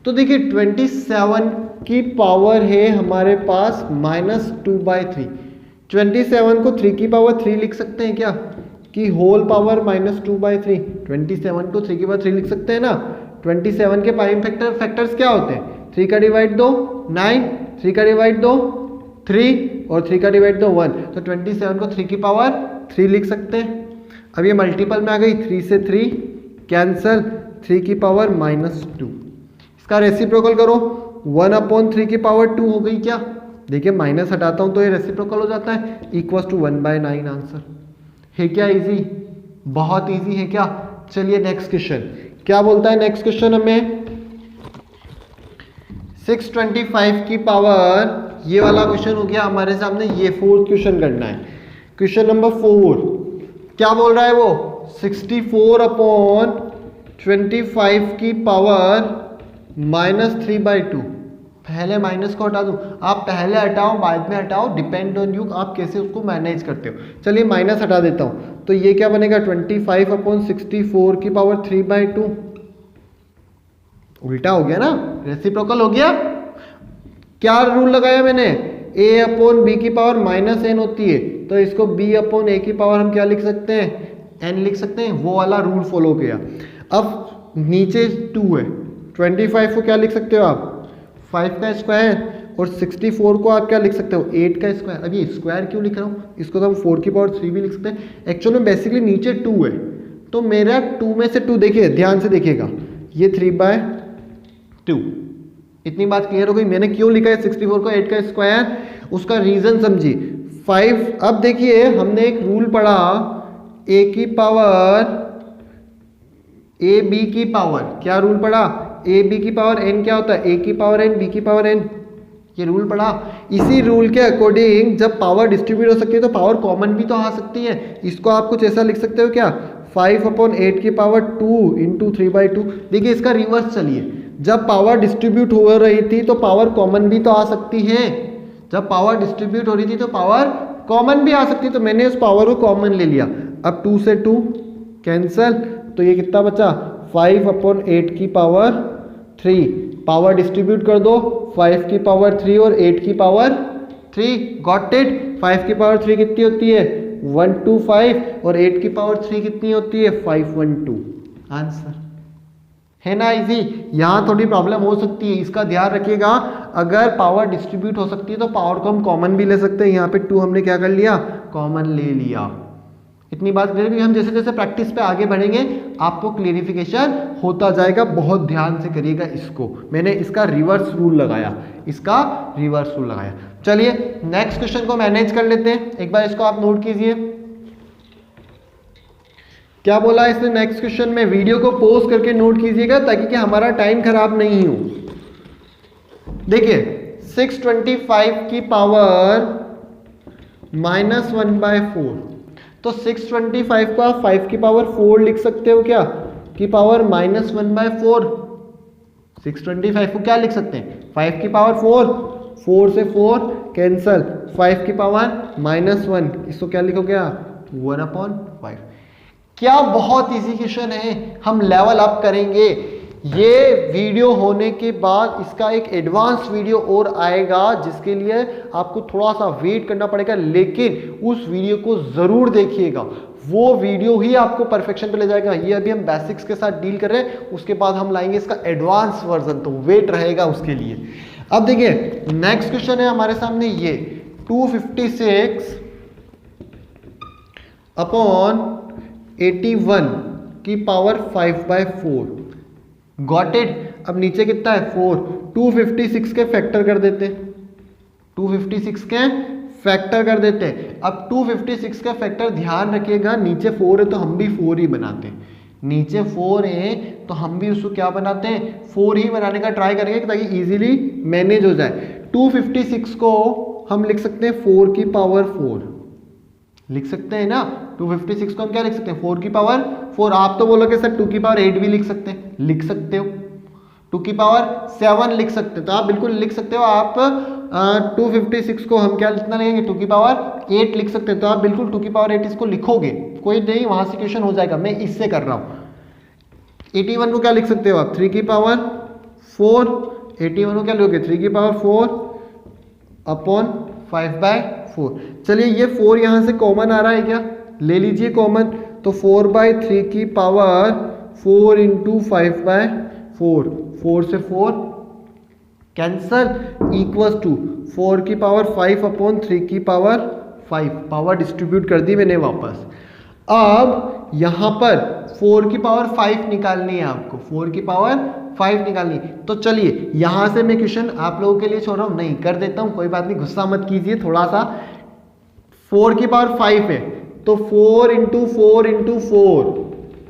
तो देखिए 27 की पावर है हमारे पास -2/3। 27 को 3 की पावर 3 लिख सकते हैं क्या? कि होल पावर -2/3। 27 को 3 की पावर 3 लिख सकते हैं ना। 27 के प्राइम फैक्टर्स क्या होते हैं? 3 का डिवाइड दो 9, 3 का डिवाइड दो 3 और 3 का डिवाइड दो 1, तो 27 को 3 की पावर 3 लिख सकते हैं। अब ये मल्टीपल में आ गई, 3 से 3 कैंसल, 3 की पावर -2। इसका रेसिप्रोकल करो, 1/3 की पावर 2 हो गई क्या? देखिए माइनस हटाता हूं तो ये रेसिप्रोकल हो जाता है, इक्वल टू 1/9 आंसर है क्या? इजी, बहुत इजी है क्या? चलिए नेक्स्ट क्वेश्चन क्या बोलता है? नेक्स्ट क्वेश्चन हमें 625 की पावर, ये वाला क्वेश्चन हो गया हमारे सामने। ये फोर्थ क्वेश्चन करना है, क्वेश्चन नंबर 4। क्या बोल रहा है वो? 64/25 की पावर -3/2। पहले माइनस को हटा दूं, आप पहले हटाओ बाद में हटाओ, डिपेंड ऑन यू, आप कैसे उसको मैनेज करते हो। चलिए माइनस हटा देता हूं, तो ये क्या बनेगा? 25/64 की पावर 3/2। उल्टा हो गया ना, रेसिप्रोकल हो गया। क्या रूल लगाया मैंने? a/b की पावर -n होती है, तो इसको b/a की पावर हम क्या लिख सकते हैं? n लिख सकते हैं। वो वाला रूल फॉलो किया। अब नीचे 2 है, 25 को क्या लिख सकते हो आप? 5 का स्क्वायर, और 64 को आप क्या लिख सकते हो? 8 का स्क्वायर। अब ये स्क्वायर क्यों लिख रहा हूँ? इसको तो हम 4 की पावर 3 भी लिख सकते हैं। एक्चुअली में बेसिकली नीचे 2 है, तो मेरा 2 में से 2 देखिए ध्यान से देखिएगा, ये 3/2। इतनी बात क्लियर हो गई? मैंने क्यों लिखा है 64 को 8 का स्क्वायर, उसका रीजन समझिए। 5, अब देखिए हमने एक रूल पढ़ा, a की पावर ab की पावर, क्या रूल पढ़ा? ab की पावर n क्या होता है? a की पावर n, b की पावर n, ये रूल पढ़ा। इसी रूल के अकॉर्डिंग जब पावर डिस्ट्रीब्यूट हो सकती है तो पावर कॉमन भी तो आ सकती है। इसको आप कुछ ऐसा लिख सकते हो क्या? 5/8 की पावर 2 इंटू 3/2। देखिए इसका रिवर्स चलिए, जब पावर डिस्ट्रीब्यूट हो रही थी तो पावर कॉमन भी तो आ सकती है। जब पावर डिस्ट्रीब्यूट हो रही थी तो पावर कॉमन भी आ सकती है, तो मैंने उस पावर को कॉमन ले लिया। अब 2 से 2 कैंसल, तो ये कितना बचा? 5/8 की पावर 3। पावर डिस्ट्रीब्यूट कर दो, 5 की पावर 3 और 8 की पावर 3। Got it? 5 की पावर 3 कितनी होती है? 125, और 8 की पावर 3 कितनी होती है? 512। आंसर है ना इजी? यहाँ थोड़ी प्रॉब्लम हो सकती है, इसका ध्यान रखिएगा। अगर पावर डिस्ट्रीब्यूट हो सकती है तो पावर को हम कॉमन भी ले सकते हैं। यहाँ पे 2 हमने क्या कर लिया? कॉमन ले लिया। इतनी बात क्लियर भी, हम जैसे जैसे प्रैक्टिस पे आगे बढ़ेंगे आपको क्लियरिफिकेशन होता जाएगा। बहुत ध्यान से करिएगा इसको, मैंने इसका रिवर्स रूल लगाया, चलिए नेक्स्ट क्वेश्चन को मैनेज कर लेते हैं। एक बार इसको आप नोट कीजिए, क्या बोला इसने नेक्स्ट क्वेश्चन में। वीडियो को पॉज करके नोट कीजिएगा ताकि कि हमारा टाइम खराब नहीं हो। देखिए 625 की पावर -1/4, तो 625 को आप 5 की पावर 4 लिख सकते हो क्या? की पावर -1/4। 625 को क्या लिख सकते हैं? 5 की पावर 4, 4 से 4 कैंसल, 5 की पावर -1, इसको क्या लिखोगे आप? 1/5। क्या बहुत इजी क्वेश्चन है, हम लेवल अप करेंगे। ये वीडियो होने के बाद इसका एक एडवांस वीडियो और आएगा जिसके लिए आपको थोड़ा सा वेट करना पड़ेगा, लेकिन उस वीडियो को जरूर देखिएगा, वो वीडियो ही आपको परफेक्शन पे ले जाएगा। ये अभी हम बेसिक्स के साथ डील कर रहे हैं, उसके बाद हम लाएंगे इसका एडवांस वर्जन, तो वेट रहेगा उसके लिए। अब देखिए नेक्स्ट क्वेश्चन है हमारे सामने ये 256 अपॉन 81 की पावर 5/4। Got it. अब नीचे कितना है 4, 256 के फैक्टर कर देते, 256 के फैक्टर कर देते हैं। अब 256 का फैक्टर ध्यान रखिएगा, नीचे 4 है तो हम भी 4 ही बनाते हैं, नीचे 4 है तो हम भी उसको क्या बनाते हैं 4 ही बनाने का ट्राई करेंगे ताकि इजीली मैनेज हो जाए। 256 को हम लिख सकते हैं 4 की पावर 4 लिख सकते हैं ना, 256 को हम क्या लिख सकते हैं 4 की पावर 4। आप तो बोलोगे सर 2 की पावर 8 भी लिख सकते हैं, लिख सकते हो, 2 की पावर 7 लिख सकते हो, तो आप बिल्कुल लिख सकते हो। आप 256 को हम क्या लिखना लगेंगे 2 की पावर 8 लिख सकते हैं, तो आप बिल्कुल 2 की पावर 8 इसको लिखोगे, कोई नहीं, वहां से क्वेश्चन हो जाएगा, मैं इससे कर रहा हूं। 81 को क्या लिख सकते हो आप 3 की पावर 4, 81 को क्या लोगे 3 की पावर 4 अपॉन 5/4। चलिए ये 4 यहां से कॉमन आ रहा है क्या, ले लीजिए कॉमन, तो 4/3 की पावर 4 इंटू 5/4, 4 से 4 कैंसल, इक्वल्स टू 4 की पावर 5 अपॉन 3 की पावर 5, पावर डिस्ट्रीब्यूट कर दी मैंने वापस। अब यहां पर 4 की पावर 5 निकालनी है आपको, 4 की पावर 5 निकालनी, तो चलिए यहां से मैं क्वेश्चन आप लोगों के लिए छोड़ रहा हूं, नहीं कर देता हूं, कोई बात नहीं, गुस्सा मत कीजिए थोड़ा सा। 4 की पावर 5 है तो 4 into 4 into 4,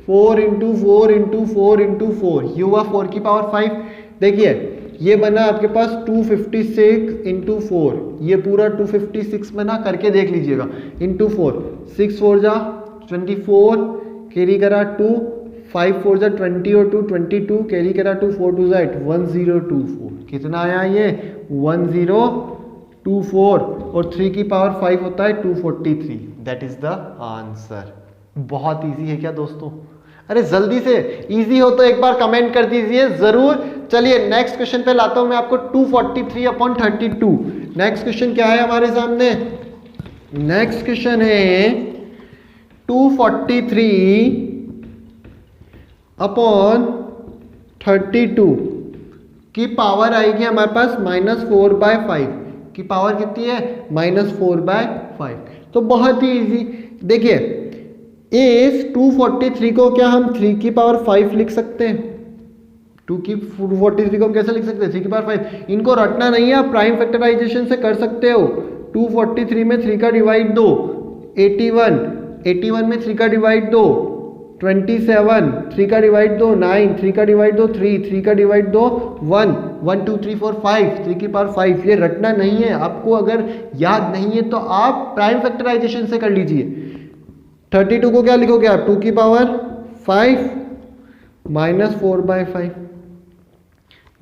4 into 4 into 4 into 4, ये हुआ 4 की पावर 5। देखिए ये बना आपके पास 256 इंटू 4, ये पूरा 256 बना, करके देख लीजिएगा, इंटू 4, 6 4 जा 24, कैरी करा 2, 5 4 जा 20 और 2 22, कैरी करा 2, 4 2 जा 8, 1024, कितना आया ये 1024, और 3 की पावर 5 होता है 243, दैट इज द आंसर। बहुत इजी है क्या दोस्तों, अरे जल्दी से, इजी हो तो एक बार कमेंट कर दीजिए जरूर। चलिए नेक्स्ट क्वेश्चन पे लाता हूं मैं आपको 243 अपॉन 32। नेक्स्ट क्वेश्चन क्या है हमारे सामने, नेक्स्ट क्वेश्चन है 243 अपॉन 32 की पावर आएगी हमारे पास -4/5 की पावर कितनी है -4/5, तो बहुत ही इजी। देखिए इस 243 को क्या हम 3 की पावर 5 लिख सकते हैं, 243 को हम कैसे लिख सकते हैं 3 की पावर 5, इनको रटना नहीं है, आप प्राइम फैक्टराइजेशन से कर सकते हो। 243 में 3 का डिवाइड दो, 81, 81 में 3 का डिवाइड दो 27, 3 का डिवाइड दो 9, 3 का डिवाइड दो 3, 3 का डिवाइड दो 1, 1 2 3 4 5, 3 की पावर 5, ये रटना नहीं है आपको, अगर याद नहीं है तो आप प्राइम फैक्टराइजेशन से कर लीजिए। 32 को क्या लिखोगे आप 2 की पावर 5 -4/5,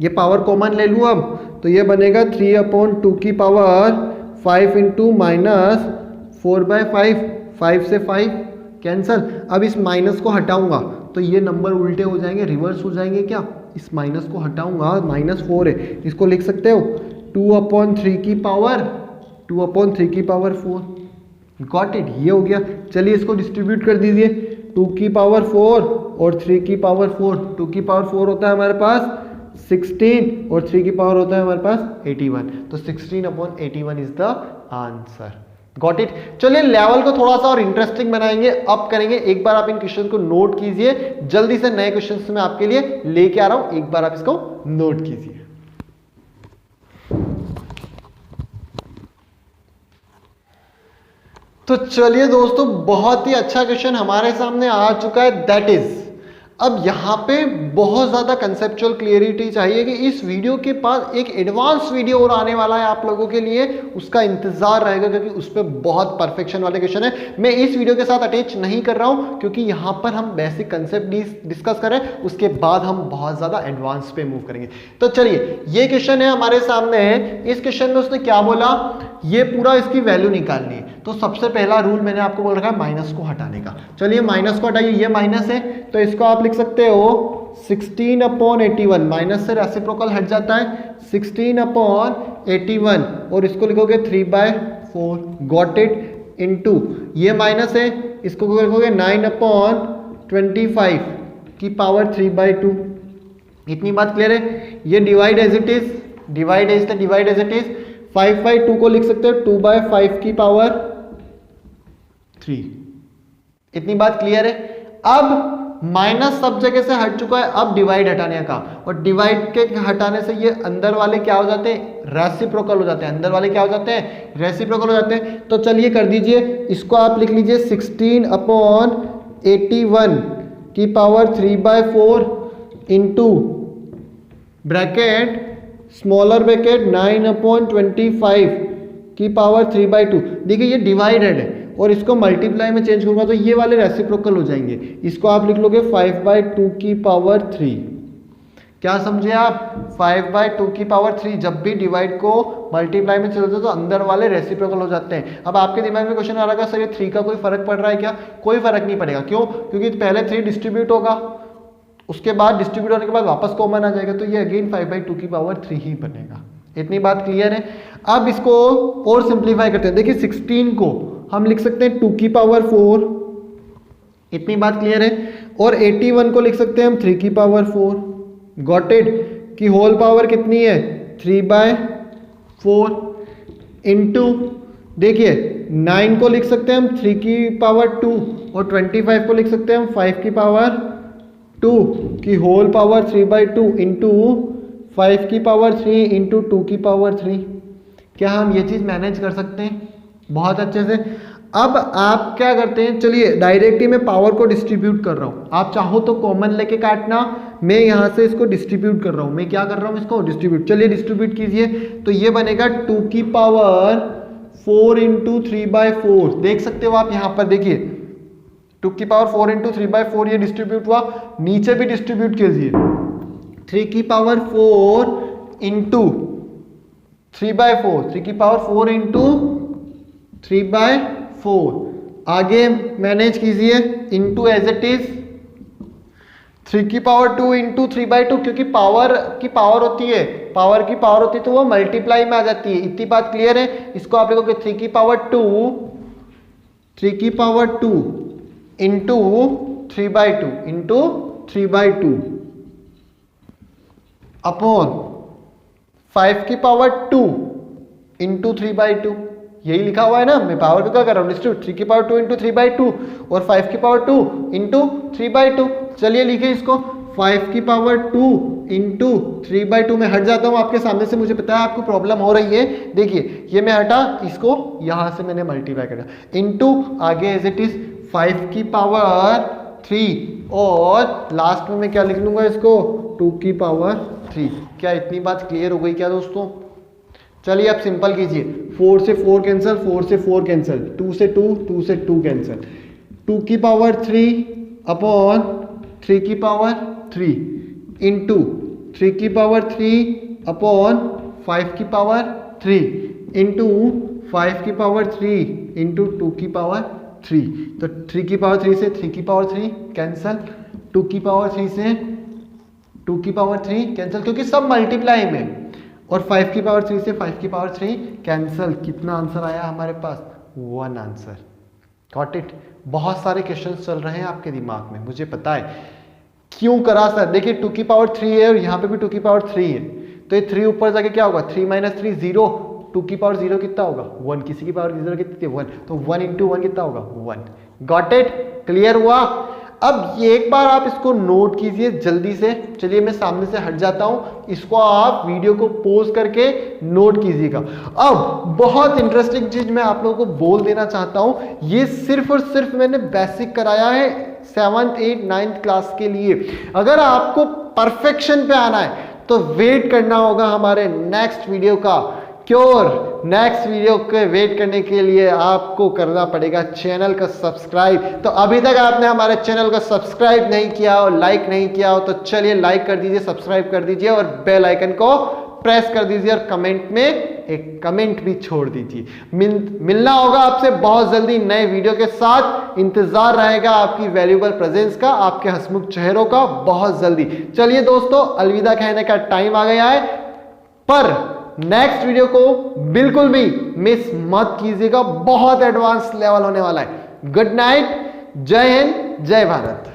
ये पावर कॉमन ले लूँ अब, तो ये बनेगा 3 अपॉन 2 की पावर 5 इंटू -4/5, 5 से 5 कैंसल। अब इस माइनस को हटाऊंगा तो ये नंबर उल्टे हो जाएंगे, रिवर्स हो जाएंगे क्या, इस माइनस को हटाऊंगा, -4 है, इसको लिख सकते हो 2 अपॉन 3 की पावर 2 अपॉन 3 की पावर 4, गॉट इट, ये हो गया। चलिए इसको डिस्ट्रीब्यूट कर दीजिए, 2 की पावर 4 और 3 की पावर 4, 2 की पावर 4 होता है हमारे पास 16 और 3 की पावर होता है हमारे पास 81, तो 16 upon 81 is the answer, got it. चलिए लेवल को थोड़ा सा और इंटरेस्टिंग बनाएंगे, अब करेंगे, एक बार आप इन क्वेश्चन को नोट कीजिए, जल्दी से नए क्वेश्चन मैं आपके लिए लेके आ रहा हूं, एक बार आप इसको नोट कीजिए। तो चलिए दोस्तों बहुत ही अच्छा क्वेश्चन हमारे सामने आ चुका है, दैट इज, अब यहाँ पे बहुत ज़्यादा कंसेप्चुअल क्लियरिटी चाहिए कि इस वीडियो के पास एक एडवांस वीडियो और आने वाला है आप लोगों के लिए, उसका इंतजार रहेगा क्योंकि उस पर बहुत परफेक्शन वाले क्वेश्चन है। मैं इस वीडियो के साथ अटैच नहीं कर रहा हूँ क्योंकि यहाँ पर हम बेसिक कंसेप्ट डिस्कस करें, उसके बाद हम बहुत ज़्यादा एडवांस पे मूव करेंगे। तो चलिए ये क्वेश्चन है हमारे सामने है, इस क्वेश्चन में उसने क्या बोला, ये पूरा इसकी वैल्यू निकालनी है। तो सबसे पहला रूल मैंने आपको बोल रखा है माइनस को हटाने का। चलिए माइनस को हटाइए, ये माइनस है तो इसको आप लिख सकते हो 16/81, माइनस से रेसिप्रोकल हट जाता है 16/81 और इसको लिखोगे 3/4, गॉट इट, इनटू ये माइनस है इसको लिखोगे 9/25 की पावर 3/2। इतनी बात क्लियर है। ये divide as it is, divide as it is 5/2 को लिख सकते हो 2/5 की पावर 3। इतनी बात क्लियर है। अब माइनस सब जगह से हट चुका है, अब डिवाइड हटाने का, और डिवाइड के हटाने से ये अंदर वाले क्या हो जाते हैं, रेसिप्रोकल हो जाते हैं। अंदर वाले क्या हो जाते हैं, रेसिप्रोकल हो जाते हैं। तो चलिए कर दीजिए, इसको आप लिख लीजिए 16/81 की power 3/4 into bracket smaller bracket 9/25 की पावर 3/2। देखिए ये डिवाइडेड है और इसको मल्टीप्लाई में चेंज करूंगा तो ये वाले रेसिप्रोकल हो जाएंगे। इसको आप लिख लोगे 5/2 की पावर 3। क्या समझे आप, 5/2 की पावर 3। जब भी डिवाइड को मल्टीप्लाई में चलते तो अंदर वाले रेसिप्रोकल हो जाते हैं। अब आपके दिमाग में क्वेश्चन आ रहा है सर ये 3 का कोई फर्क पड़ रहा है क्या? कोई फर्क नहीं पड़ेगा। क्यों? क्योंकि पहले 3 डिस्ट्रीब्यूट होगा, उसके बाद डिस्ट्रीब्यूट होने के बाद वापस कॉमन आ जाएगा, तो ये अगेन 5/2 की पावर 3 ही बनेगा। इतनी बात क्लियर है। अब इसको और सिंप्लीफाई करते हैं। देखिए 16 को हम लिख सकते हैं 2 की पावर 4, इतनी बात क्लियर है। और 81 को लिख सकते हैं हम 3 की पावर 4, गॉट इट, की होल पावर कितनी है 3/4 इंटू देखिए 9 को लिख सकते हैं हम 3 की पावर 2 और 25 को लिख सकते हैं हम 5 की पावर 2 की होल पावर 3/2 इंटू 5 की पावर 3 इंटू 2 की पावर 3। क्या हम ये चीज़ मैनेज कर सकते हैं? बहुत अच्छे से। अब आप क्या करते हैं, चलिए डायरेक्ट ही मैं पावर को डिस्ट्रीब्यूट कर रहा हूँ। आप चाहो तो कॉमन लेके काटना, मैं यहाँ से इसको डिस्ट्रीब्यूट कर रहा हूँ। मैं क्या कर रहा हूँ, इसको डिस्ट्रीब्यूट। चलिए डिस्ट्रीब्यूट कीजिए, तो ये बनेगा 2 की पावर 4 इंटू 3/4। देख सकते हो आप यहाँ पर, देखिए 2 की पावर 4 इंटू 3/4 ये डिस्ट्रीब्यूट हुआ। नीचे भी डिस्ट्रीब्यूट कीजिए, 3 की पावर 4 इंटू 3/4, 3 की पावर 4 इंटू 3/4। आगे मैनेज कीजिए इंटू एज इट इज 3 की पावर 2 इंटू 3/2, क्योंकि पावर की पावर होती है, पावर की पावर होती है तो वो मल्टीप्लाई में आ जाती है। इतनी बात क्लियर है। इसको आप लिखोगे 3 की पावर 2 इंटू 3/2 इंटू 3/2 अपॉन 5 की पावर 2 इंटू 3/2। यही लिखा हुआ है ना, मैं पावर को क्या कर रहा हूँ, डिस्ट्रीब्यूट। 3 की पावर 2 इंटू 3/2 और 5 की पावर 2 इंटू 3/2। चलिए लिखिए इसको 5 की पावर 2 इंटू 3/2 में हट जाता हूँ आपके सामने से, मुझे पता है आपको प्रॉब्लम हो रही है। देखिए ये मैं हटा, इसको यहां से मैंने मल्टीप्लाई करा इंटू आगे एज इट इज 5 की पावर 3 और लास्ट में मैं क्या लिख लूंगा इसको 2 की पावर 3। क्या इतनी बात क्लियर हो गई क्या दोस्तों? चलिए अब सिंपल कीजिए, 4 से 4 कैंसिल, 4 से 4 कैंसिल, 2 से 2, 2 से 2 कैंसिल, 2 की पावर 3 अपॉन 3 की पावर 3 इंटू 3 की पावर 3 अपॉन 5 की पावर 3 इंटू 5 की पावर 3 इंटू 2 की पावर 3। तो 3 की पावर 3 से 3 की पावर 3 कैंसिल, 2 की पावर 3 से 2 की पावर 3 कैंसिल, क्योंकि सब मल्टीप्लाई में, और 5 की पावर 3 से 5 की पावर 3 कैंसिल। कितना आंसर आया हमारे पास? 1 आंसर। Got it. बहुत सारे क्वेश्चंस चल रहे हैं आपके दिमाग में, मुझे पता है क्यों करा सर। देखिए 2 की पावर 3 है और यहाँ पे भी 2 की पावर 3 है, तो ये 3 ऊपर जाके क्या होगा, 3 - 3 0, 2 की पावर 0 कितना होगा 1, किसी की पावर 0 कितनी है 1, तो 1 इंटू 1 कितना होगा 1। गॉट इट, क्लियर हुआ। अब ये एक बार आप इसको नोट कीजिए जल्दी से। चलिए मैं सामने से हट जाता हूं, इसको आप वीडियो को पॉज करके नोट कीजिएगा। अब बहुत इंटरेस्टिंग चीज मैं आप लोगों को बोल देना चाहता हूं, ये सिर्फ और सिर्फ मैंने बेसिक कराया है 7th 8th 9th क्लास के लिए। अगर आपको परफेक्शन पे आना है तो वेट करना होगा हमारे नेक्स्ट वीडियो का। क्योर नेक्स्ट वीडियो के वेट करने के लिए आपको करना पड़ेगा चैनल का सब्सक्राइब। तो अभी तक आपने हमारे चैनल को सब्सक्राइब नहीं किया हो, लाइक नहीं किया हो, तो चलिए लाइक कर दीजिए, सब्सक्राइब कर दीजिए और बेल आइकन को प्रेस कर दीजिए और कमेंट में एक कमेंट भी छोड़ दीजिए। मिलना होगा आपसे बहुत जल्दी नए वीडियो के साथ। इंतजार रहेगा आपकी वैल्यूएबल प्रेजेंस का, आपके हंसमुख चेहरों का बहुत जल्दी। चलिए दोस्तों, अलविदा कहने का टाइम आ गया है, पर नेक्स्ट वीडियो को बिल्कुल भी मिस मत कीजिएगा, बहुत एडवांस लेवल होने वाला है। गुड नाइट, जय हिंद, जय भारत।